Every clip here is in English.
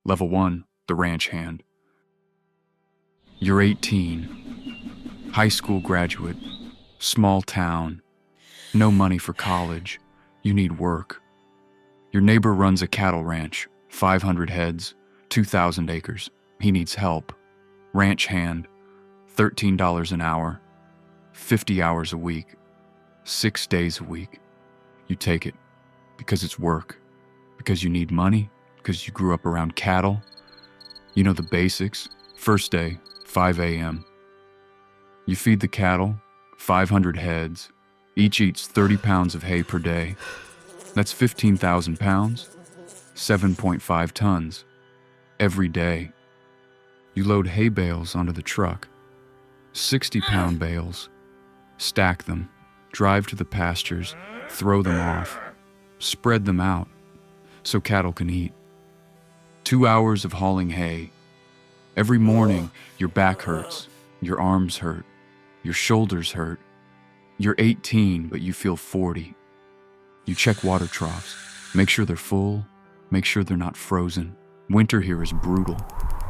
Level 1, the ranch hand. You're 18, high school graduate, small town, no money for college, you need work. Your neighbor runs a cattle ranch, 500 heads, 2,000 acres. He needs help. Ranch hand, $13 an hour, 50 hours a week, 6 days a week. You take it because it's work, because you need money, because you grew up around cattle. You know the basics. First day, 5 a.m. You feed the cattle, 500 heads. Each eats 30 pounds of hay per day. That's 15,000 pounds, 7.5 tons, every day. You load hay bales onto the truck, 60-pound bales, stack them, drive to the pastures, throw them off, spread them out so cattle can eat. 2 hours of hauling hay. Every morning, your back hurts, your arms hurt, your shoulders hurt. You're 18, but you feel 40. You check water troughs, make sure they're full, make sure they're not frozen. Winter here is brutal,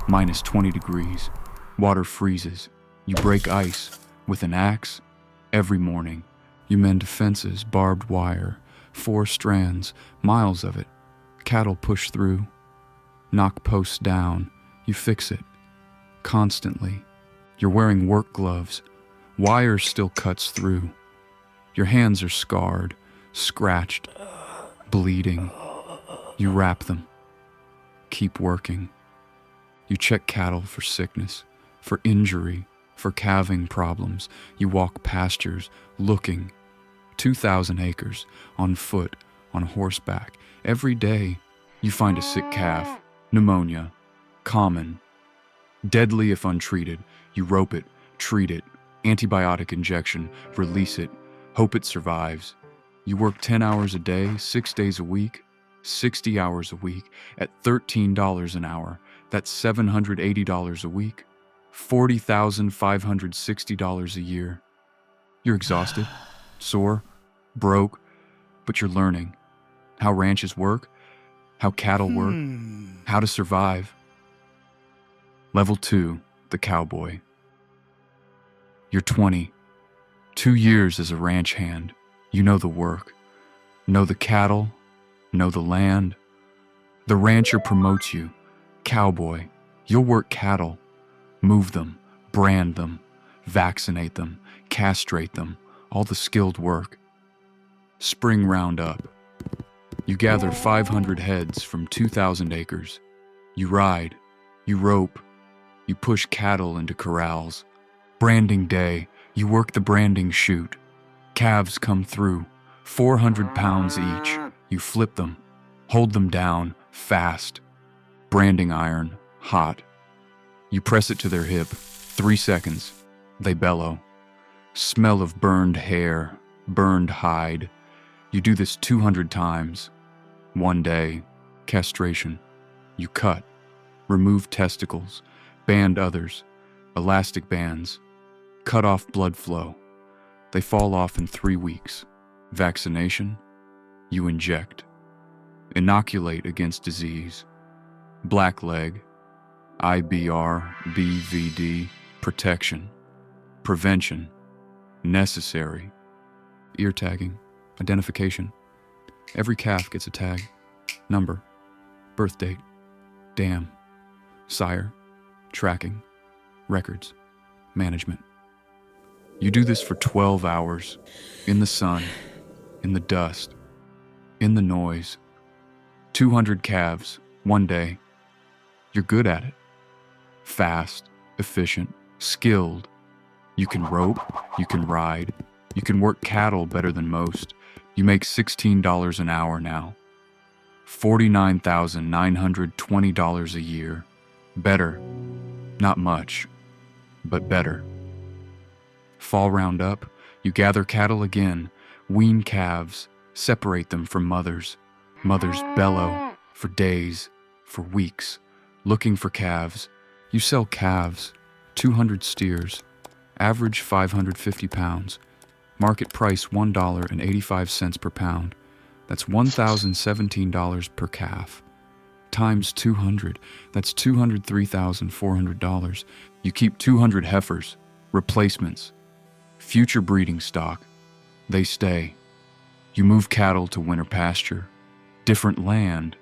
minus 20 degrees. Water freezes. You break ice with an axe every morning. You mend fences, barbed wire, 4 strands, miles of it. Cattle push through. Knock posts down. You fix it. Constantly. You're wearing work gloves. Wire still cuts through. Your hands are scarred, scratched, bleeding. You wrap them. Keep working. You check cattle for sickness, for injury, for calving problems. You walk pastures, looking. 2,000 acres, on foot, on horseback. Every day, you find a sick calf. Pneumonia. Common. Deadly if untreated. You rope it, treat it, antibiotic injection, release it, hope it survives. You work 10 hours a day, 6 days a week, 60 hours a week, at $13 an hour. That's $780 a week, $40,560 a year. You're exhausted, sore, broke, but you're learning how ranches work, how cattle work, how to survive. Level 2, the cowboy. You're 20, 2 years as a ranch hand. You know the work, know the cattle, know the land. The rancher promotes you, cowboy. You'll work cattle, move them, brand them, vaccinate them, castrate them, all the skilled work. Spring roundup. You gather 500 heads from 2,000 acres. You ride, you rope, you push cattle into corrals. Branding day, you work the branding chute. Calves come through, 400 pounds each. You flip them, hold them down, fast. Branding iron, hot. You press it to their hip, 3 seconds. They bellow. Smell of burned hair, burned hide. You do this 200 times. One day, castration. You cut, remove testicles, band others, elastic bands, cut off blood flow. They fall off in 3 weeks. Vaccination, you inject. Inoculate against disease. Blackleg, IBR, BVD, protection. Prevention, necessary. Ear tagging, identification. Every calf gets a tag, number, birth date, dam, sire, tracking, records, management. You do this for 12 hours, in the sun, in the dust, in the noise. 200 calves, one day. You're good at it. Fast, efficient, skilled. You can rope, you can ride, you can work cattle better than most. You make $16 an hour now. $49,920 a year. Better. Not much, but better. Fall roundup, you gather cattle again, wean calves, separate them from mothers. Mothers bellow for days, for weeks, looking for calves. You sell calves, 200 steers, average 550 pounds. Market price $1.85 per pound. That's $1,017 per calf. Times 200, that's $203,400. You keep 200 heifers, replacements, future breeding stock. They stay. You move cattle to winter pasture, different land,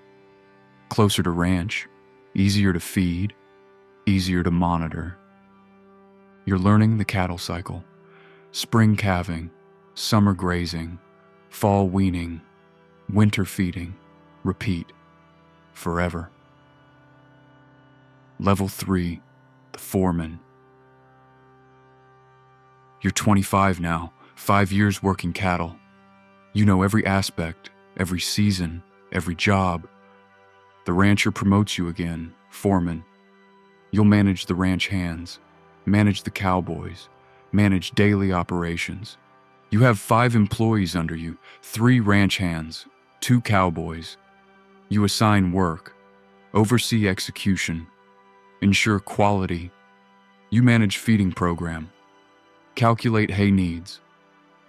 closer to ranch, easier to feed, easier to monitor. You're learning the cattle cycle. Spring calving, summer grazing, fall weaning, winter feeding, repeat, forever. Level 3, the foreman. You're 25 now, 5 years working cattle. You know every aspect, every season, every job. The rancher promotes you again, foreman. You'll manage the ranch hands, manage the cowboys, manage daily operations. You have 5 employees under you, 3 ranch hands, 2 cowboys. You assign work, oversee execution, ensure quality. You manage feeding program, calculate hay needs,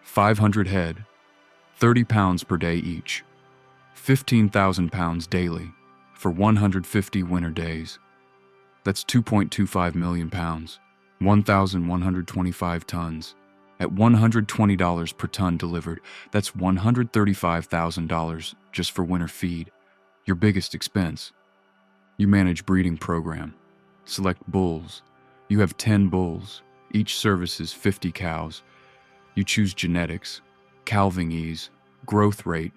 500 head, 30 pounds per day each, 15,000 pounds daily for 150 winter days. That's 2.25 million pounds, 1,125 tons. At $120 per ton delivered, that's $135,000 just for winter feed, your biggest expense. You manage breeding program, select bulls. You have 10 bulls, each services 50 cows. You choose genetics, calving ease, growth rate,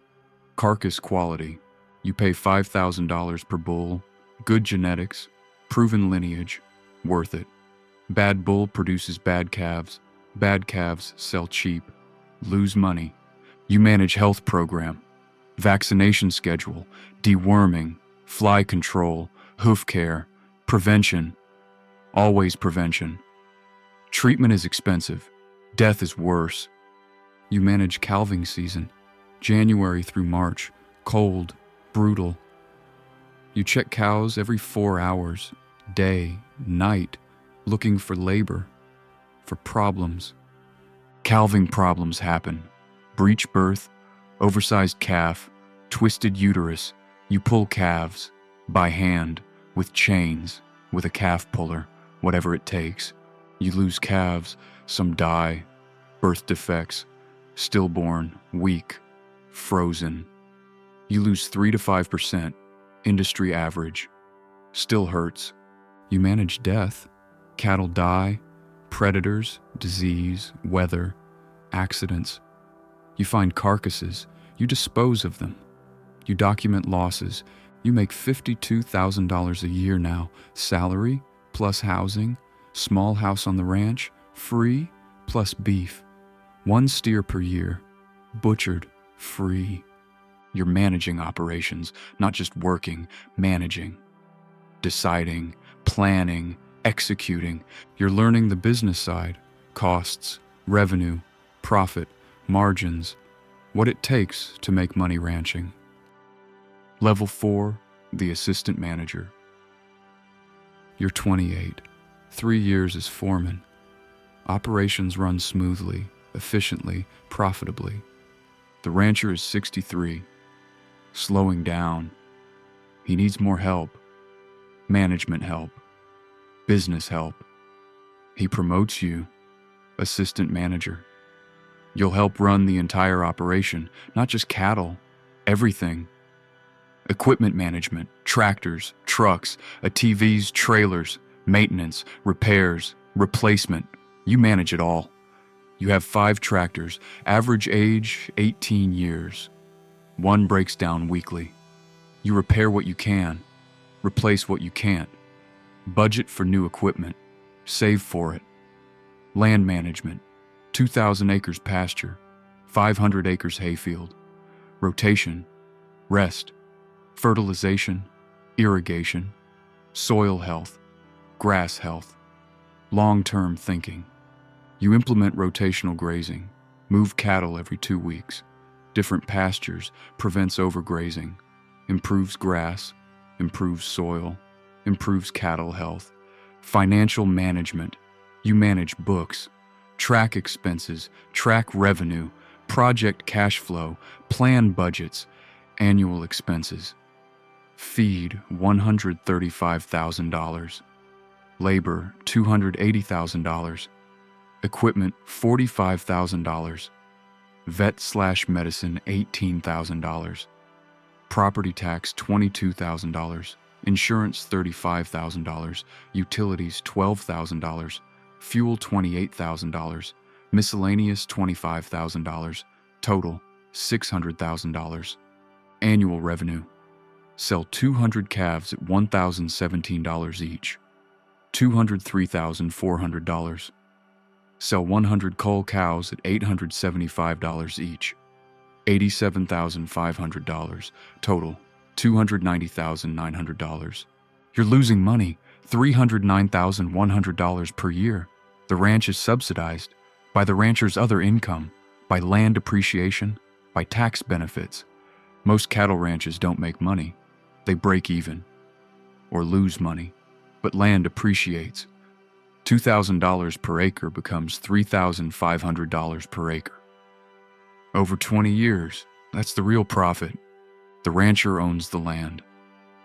carcass quality. You pay $5,000 per bull, good genetics, proven lineage, worth it. Bad bull produces bad calves sell cheap, lose money. You manage health program, vaccination schedule, deworming, fly control, hoof care, prevention, always prevention. Treatment is expensive, death is worse. You manage calving season, January through March, cold, brutal. You check cows every 4 hours, day, night, looking for labor, for problems. Calving problems happen. Breech birth, oversized calf, twisted uterus. You pull calves, by hand, with chains, with a calf puller, whatever it takes. You lose calves, some die, birth defects, stillborn, weak, frozen. You lose 3 to 5%, industry average. Still hurts. You manage death. Cattle die, predators, disease, weather, accidents. You find carcasses. You dispose of them. You document losses. You make $52,000 a year now. Salary, plus housing, small house on the ranch, free, plus beef. 1 steer per year, butchered, free. You're managing operations, not just working, managing, deciding, planning, executing. You're learning the business side, costs, revenue, profit, margins, what it takes to make money ranching. Level 4, the assistant manager. You're 28, 3 years as foreman. Operations run smoothly, efficiently, profitably. The rancher is 63, slowing down. He needs more help, management help, business help. He promotes you, assistant manager. You'll help run the entire operation, not just cattle, everything. Equipment management, tractors, trucks, ATVs, trailers, maintenance, repairs, replacement. You manage it all. You have 5 tractors, average age 18 years. 1 breaks down weekly. You repair what you can, replace what you can't. Budget for new equipment, save for it. Land management, 2,000 acres pasture, 500 acres hayfield. Rotation, rest, fertilization, irrigation, soil health, grass health, long-term thinking. You implement rotational grazing, move cattle every 2 weeks. Different pastures, prevents overgrazing, improves grass, improves soil, improves cattle health. Financial management. You manage books, track expenses, track revenue, project cash flow, plan budgets, annual expenses. Feed $135,000. Labor $280,000. Equipment $45,000. Vet/medicine $18,000. Property tax $22,000. Insurance $35,000. Utilities $12,000. Fuel $28,000. Miscellaneous $25,000. Total $600,000. Annual revenue. Sell 200 calves at $1,017 each. $203,400. Sell 100 cull cows at $875 each. $87,500. Total $290,900. You're losing money, $309,100 per year. The ranch is subsidized by the rancher's other income, by land appreciation, by tax benefits. Most cattle ranches don't make money. They break even or lose money, but land appreciates. $2,000 per acre becomes $3,500 per acre. Over 20 years, that's the real profit. The rancher owns the land.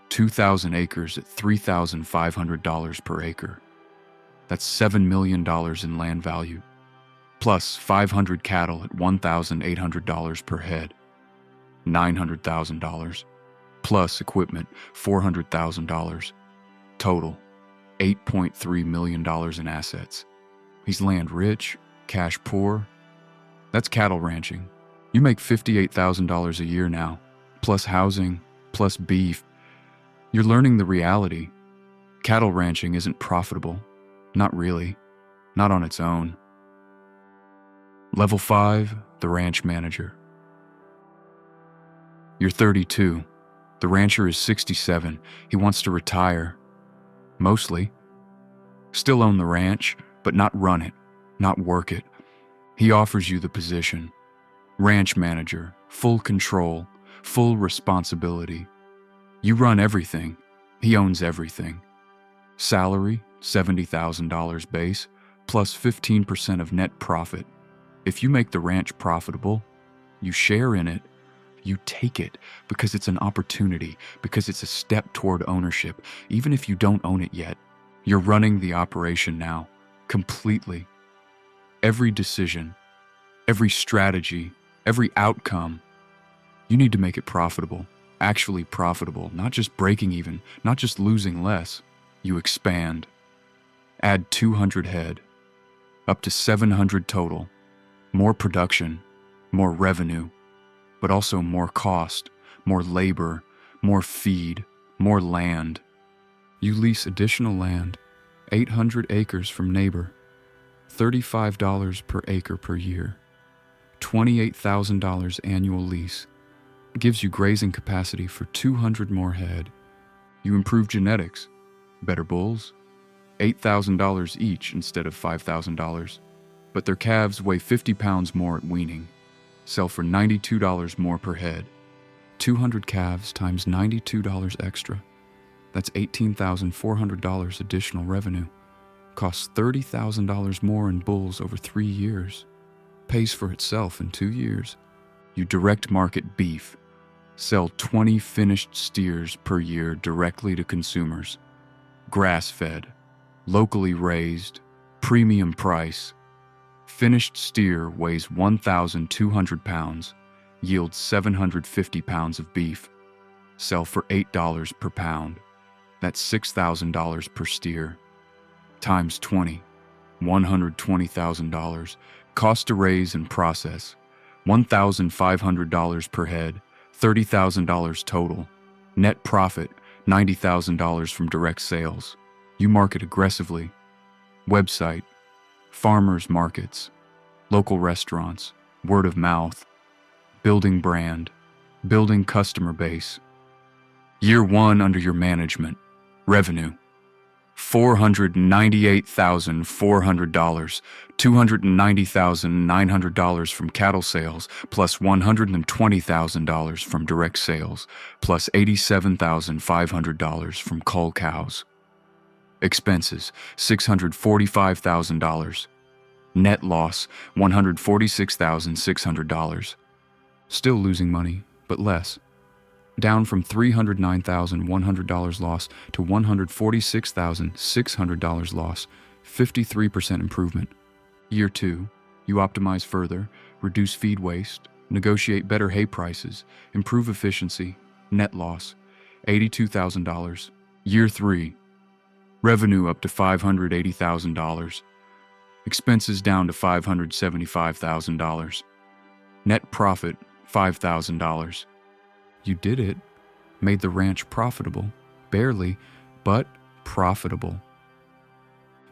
2,000 acres at $3,500 per acre. That's $7 million in land value, plus 500 cattle at $1,800 per head. $900,000. Plus equipment, $400,000. Total, $8.3 million in assets. He's land rich, cash poor. That's cattle ranching. You make $58,000 a year now, plus housing, plus beef. You're learning the reality. Cattle ranching isn't profitable. Not really. Not on its own. Level 5, the ranch manager. You're 32. The rancher is 67. He wants to retire. Mostly. Still own the ranch, but not run it, not work it. He offers you the position. Ranch manager, full control, full responsibility. You run everything. He owns everything. Salary, $70,000 base, plus 15% of net profit. If you make the ranch profitable, you share in it. You take it because it's an opportunity, because it's a step toward ownership. Even if you don't own it yet, you're running the operation now, completely. Every decision, every strategy, every outcome, you need to make it profitable, actually profitable, not just breaking even, not just losing less. You expand. Add 200 head, up to 700 total, more production, more revenue, but also more cost, more labor, more feed, more land. You lease additional land, 800 acres from neighbor, $35 per acre per year, $28,000 annual lease, gives you grazing capacity for 200 more head. You improve genetics, better bulls, $8,000 each instead of $5,000, but their calves weigh 50 pounds more at weaning. Sell for $92 more per head. 200 calves times $92 extra. That's $18,400 additional revenue. Costs $30,000 more in bulls over 3 years. Pays for itself in 2 years. You direct market beef. Sell 20 finished steers per year directly to consumers. Grass-fed, locally raised, premium price. Finished steer weighs 1,200 pounds, yields 750 pounds of beef. Sell for $8 per pound. That's $6,000 per steer. Times 20, $120,000. Cost to raise and process, $1,500 per head, $30,000 total. Net profit, $90,000 from direct sales. You market aggressively. Website, farmers markets, local restaurants, word of mouth, building brand, building customer base. Year 1 under your management. Revenue, $498,400, $290,900 from cattle sales, plus $120,000 from direct sales, plus $87,500 from cull cows. Expenses, $645,000. Net loss, $146,600. Still losing money, but less. down from $309,100 loss to $146,600 loss, 53% improvement. Year 2, you optimize further, reduce feed waste, negotiate better hay prices, improve efficiency, net loss, $82,000. Year 3, revenue up to $580,000, expenses down to $575,000, net profit $5,000. You did it, made the ranch profitable, barely, but profitable.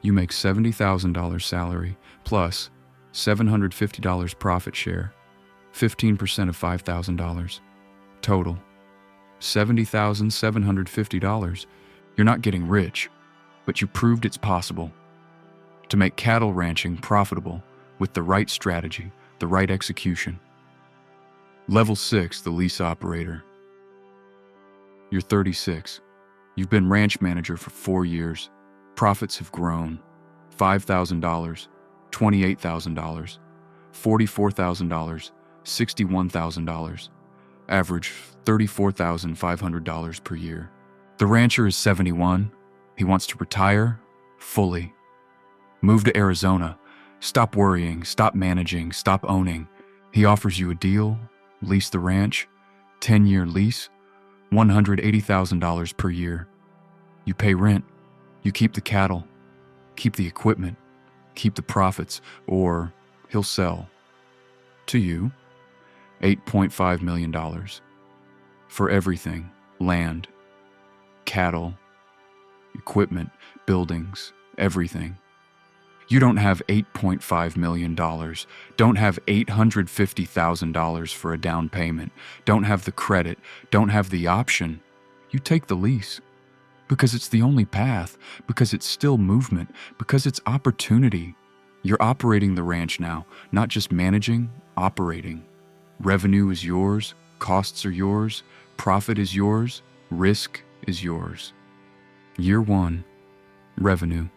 You make $70,000 salary plus $750 profit share, 15% of $5,000. Total, $70,750. You're not getting rich, but you proved it's possible. To make cattle ranching profitable with the right strategy, the right execution. Level 6, the lease operator. You're 36. You've been ranch manager for 4 years. Profits have grown. $5,000, $28,000, $44,000, $61,000. Average $34,500 per year. The rancher is 71. He wants to retire fully. Move to Arizona. Stop worrying, stop managing, stop owning. He offers you a deal, lease the ranch, 10-year lease, $180,000 per year. You pay rent, you keep the cattle, keep the equipment, keep the profits, or he'll sell. To you, $8.5 million. For everything, land, cattle, equipment, buildings, everything. You don't have $8.5 million, don't have $850,000 for a down payment, don't have the credit, don't have the option. You take the lease because it's the only path, because it's still movement, because it's opportunity. You're operating the ranch now, not just managing, operating. Revenue is yours, costs are yours, profit is yours, risk is yours. Year 1, revenue,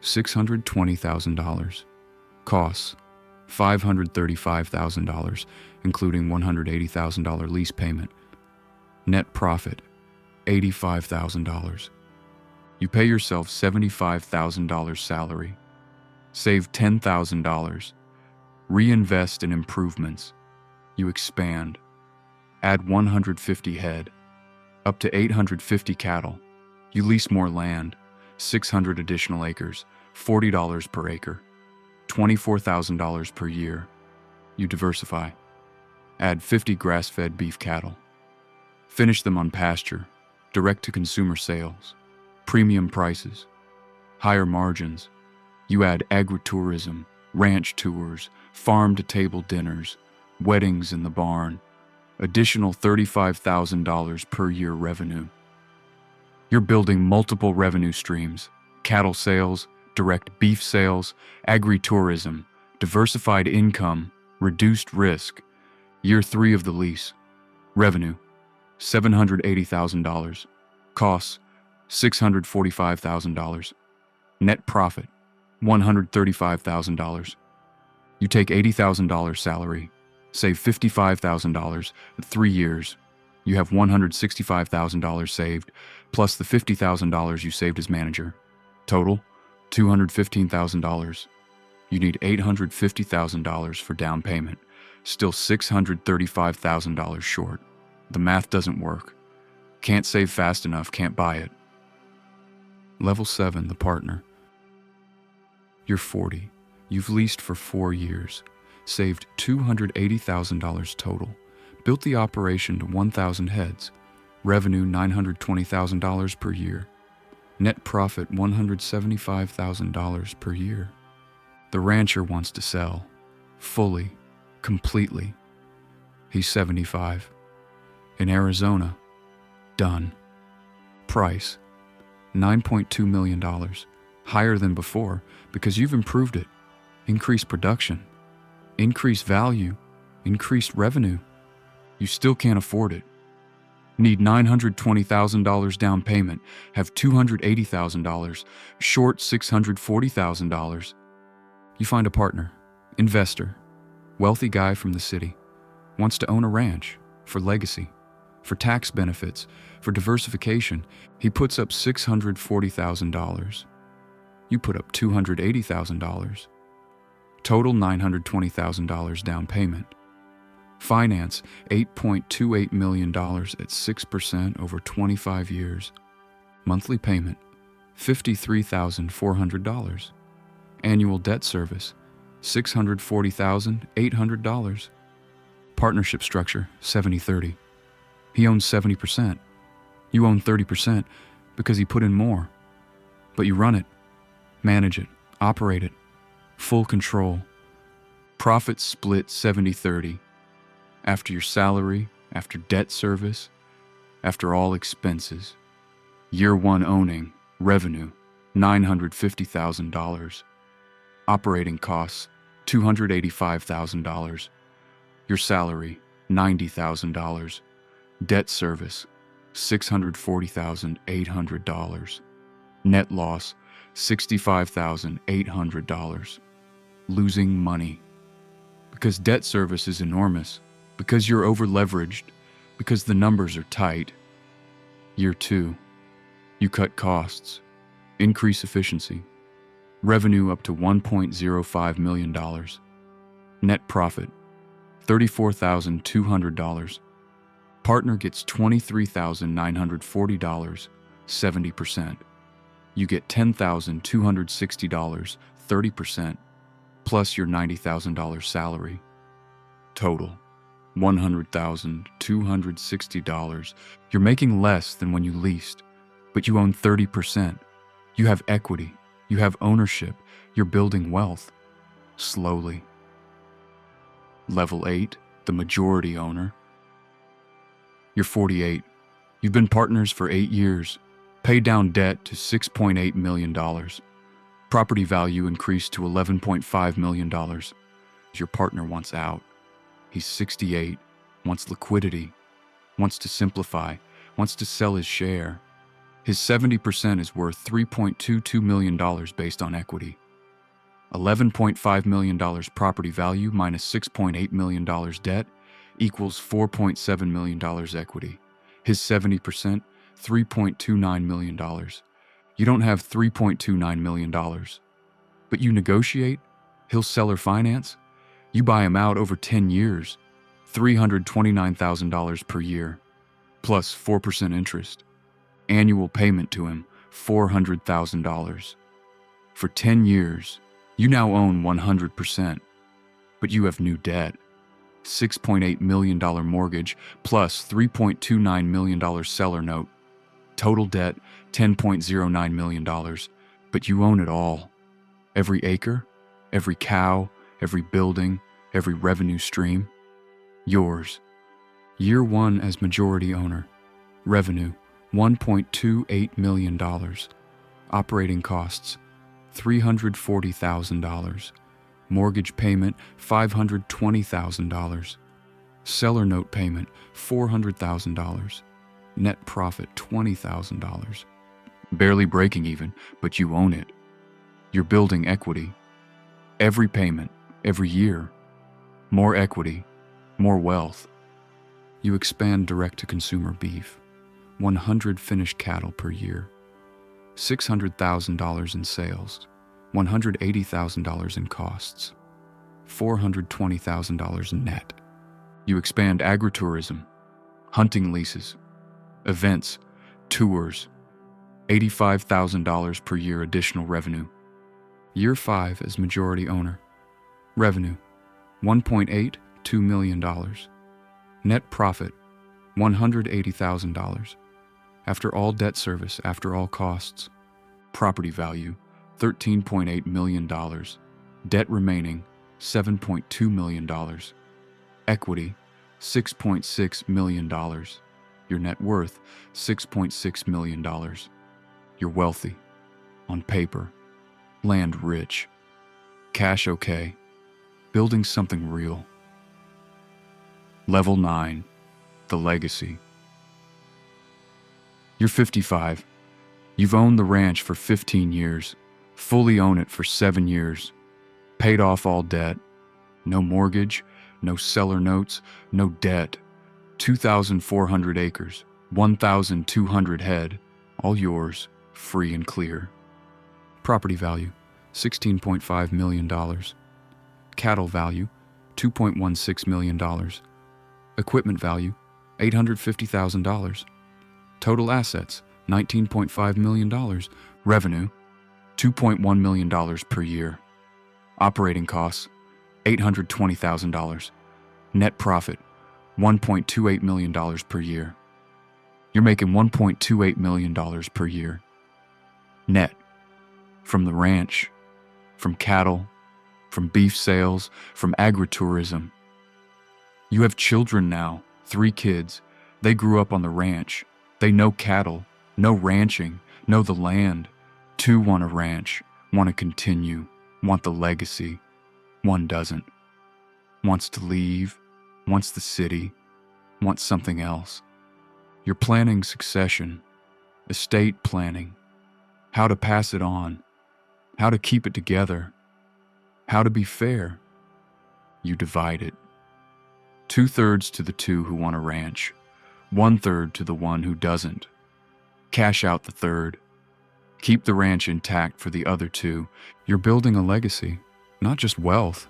$620,000. Costs, $535,000, including $180,000 lease payment. Net profit, $85,000. You pay yourself $75,000 salary. Save $10,000. Reinvest in improvements. You expand. Add 150 head. Up to 850 cattle. You lease more land. 600 additional acres, $40 per acre, $24,000 per year. You diversify. Add 50 grass-fed beef cattle. Finish them on pasture, direct-to-consumer sales, premium prices, higher margins. You add agritourism, ranch tours, farm-to-table dinners, weddings in the barn, additional $35,000 per year revenue. You're building multiple revenue streams: cattle sales, direct beef sales, agritourism, diversified income, reduced risk. Year 3 of the lease. Revenue, $780,000. Costs, $645,000. Net profit, $135,000. You take $80,000 salary, save $55,000 in 3 years. You have $165,000 saved, plus the $50,000 you saved as manager. Total, $215,000. You need $850,000 for down payment. Still $635,000 short. The math doesn't work. Can't save fast enough, can't buy it. Level 7, the partner. You're 40. You've leased for 4 years. Saved $280,000 total. Built the operation to 1,000 heads. Revenue $920,000 per year. Net profit $175,000 per year. The rancher wants to sell. Fully. Completely. He's 75. In Arizona. Done. Price. $9.2 million. Higher than before because you've improved it. Increased production. Increased value. Increased revenue. You still can't afford it. Need $920,000 down payment, have $280,000, short $640,000. You find a partner, investor, wealthy guy from the city, wants to own a ranch for legacy. For tax benefits, for diversification, he puts up $640,000. You put up $280,000. Total $920,000 down payment. Finance, $8.28 million at 6% over 25 years. Monthly payment, $53,400. Annual debt service, $640,800. Partnership structure, 70-30. He owns 70%. You own 30% because he put in more. But you run it, manage it, operate it, full control. Profits split 70-30. After your salary, after debt service, after all expenses. Year 1 owning, revenue, $950,000. Operating costs, $285,000. Your salary, $90,000. Debt service, $640,800. Net loss, $65,800. Losing money. Because debt service is enormous, because you're over-leveraged, because the numbers are tight. Year 2, you cut costs, increase efficiency. Revenue up to $1.05 million. Net profit, $34,200. Partner gets $23,940, 70%. You get $10,260, 30%, plus your $90,000 salary. Total, $100,260. You're making less than when you leased, but you own 30%. You have equity. You have ownership. You're building wealth. Slowly. Level 8, the majority owner. You're 48. You've been partners for 8 years. Paid down debt to $6.8 million. Property value increased to $11.5 million. Your partner wants out. He's 68, wants liquidity, wants to simplify, wants to sell his share. His 70% is worth $3.22 million based on equity. $11.5 million property value minus $6.8 million debt equals $4.7 million equity. His 70%, $3.29 million. You don't have $3.29 million. But you negotiate, he'll sell or finance, you buy him out over 10 years, $329,000 per year, plus 4% interest. Annual payment to him, $400,000. For 10 years, you now own 100%, but you have new debt. $6.8 million mortgage plus $3.29 million seller note. Total debt, $10.09 million, but you own it all. Every acre, every cow, every building, every revenue stream. Yours. Year 1 as majority owner. Revenue, $1.28 million. Operating costs, $340,000. Mortgage payment, $520,000. Seller note payment, $400,000. Net profit, $20,000. Barely breaking even, but you own it. You're building equity. Every payment, every year. More equity, more wealth. You expand direct-to-consumer beef. 100 finished cattle per year. $600,000 in sales. $180,000 in costs. $420,000 net. You expand agritourism, hunting leases, events, tours. $85,000 per year additional revenue. Year 5 as majority owner. Revenue, $1.82 million. Net profit, $180,000. After all debt service, after all costs. Property value, $13.8 million. Debt remaining, $7.2 million. Equity, $6.6 million. Your net worth, $6.6 million. You're wealthy. On paper. Land rich. Cash okay. Building something real. Level 9. The legacy. You're 55. You've owned the ranch for 15 years. Fully own it for 7 years. Paid off all debt. No mortgage, no seller notes, no debt. 2,400 acres, 1,200 head, all yours, free and clear. Property value, $16.5 million. Cattle value, $2.16 million. Equipment value, $850,000. Total assets, $19.5 million. Revenue, $2.1 million per year. Operating costs, $820,000. Net profit, $1.28 million per year. You're making $1.28 million per year. Net. From the ranch, from cattle, from beef sales, from agritourism. You have children now, 3 kids. They grew up on the ranch. They know cattle, know ranching, know the land. 2 want a ranch, want to continue, want the legacy. 1 doesn't. Wants to leave, wants the city, wants something else. You're planning succession, estate planning, how to pass it on, how to keep it together, how to be fair. You divide it. 2/3 to the 2 who want a ranch, 1/3 to the 1 who doesn't. Cash out the 1/3. Keep the ranch intact for the other 2. You're building a legacy, not just wealth.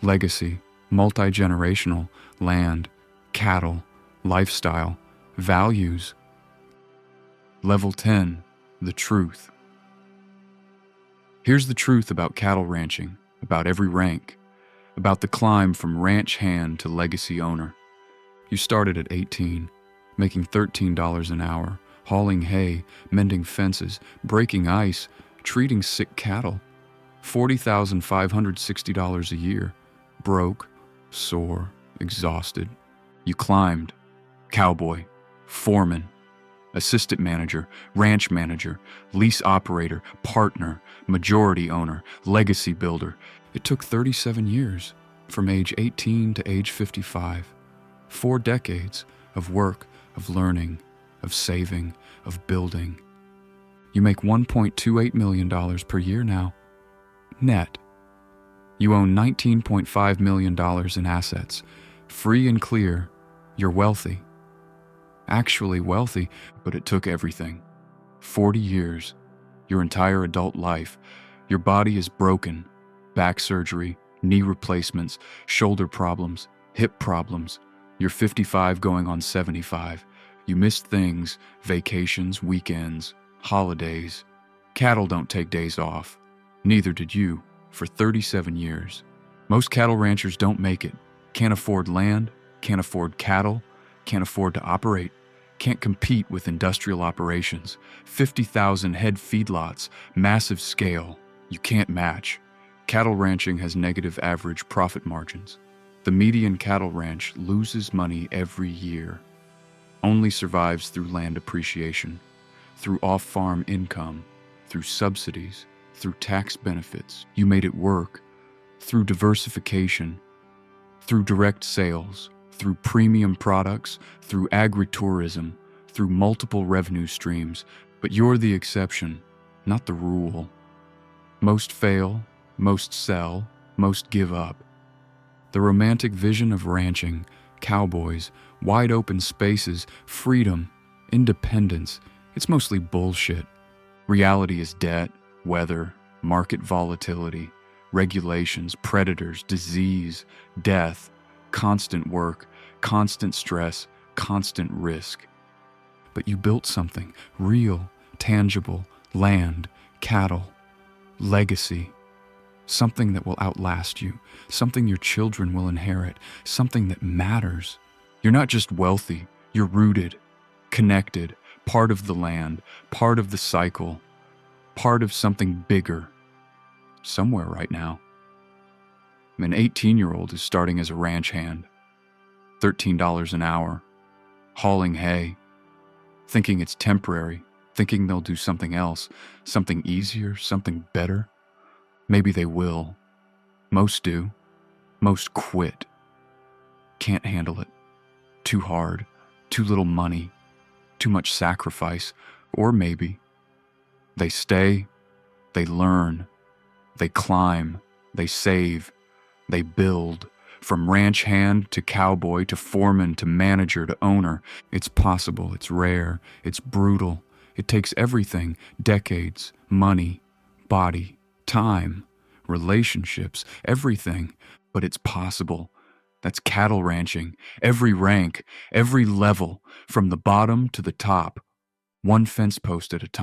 Legacy, multi-generational, land, cattle, lifestyle, values. Level 10, the truth. Here's the truth about cattle ranching, about every rank, about the climb from ranch hand to legacy owner. You started at 18, making $13 an hour, hauling hay, mending fences, breaking ice, treating sick cattle. $40,560 a year. Broke, sore, exhausted. You climbed. Cowboy, foreman, assistant manager, ranch manager, lease operator, partner, majority owner, legacy builder. It took 37 years, from age 18 to age 55. 4 decades of work, of learning, of saving, of building. You make $1.28 million per year now. Net. You own $19.5 million in assets. Free and clear, you're wealthy. Actually wealthy, but it took everything. 40 years, your entire adult life. Your body is broken. Back surgery, knee replacements, shoulder problems, hip problems. You're 55 going on 75. You missed things, vacations, weekends, holidays. Cattle don't take days off. Neither did you, for 37 years. Most cattle ranchers don't make it. Can't afford land, can't afford cattle, can't afford to operate, can't compete with industrial operations. 50,000 head feedlots, massive scale. You can't match. Cattle ranching has negative average profit margins. The median cattle ranch loses money every year. Only survives through land appreciation, through off-farm income, through subsidies, through tax benefits. You made it work. Through diversification, through direct sales, through premium products, through agritourism, through multiple revenue streams. But you're the exception, not the rule. Most fail, most sell, most give up. The romantic vision of ranching, cowboys, wide open spaces, freedom, independence, it's mostly bullshit. Reality is debt, weather, market volatility, regulations, predators, disease, death, constant work, constant stress, constant risk. But you built something real, tangible, land, cattle, legacy, something that will outlast you, something your children will inherit, something that matters. You're not just wealthy, you're rooted, connected, part of the land, part of the cycle, part of something bigger, somewhere right now. An 18-year-old is starting as a ranch hand, $13 an hour, hauling hay, thinking it's temporary, thinking they'll do something else, something easier, something better. Maybe they will. Most do. Most quit. Can't handle it. Too hard. Too little money. Too much sacrifice. Or maybe they stay, they learn, they climb, they save, they build From ranch hand to cowboy to foreman to manager to owner. It's possible, it's rare, it's brutal. It takes everything, decades, money, body, time, relationships, everything. But it's possible. That's cattle ranching. Every rank, every level, from the bottom to the top. One fence post at a time.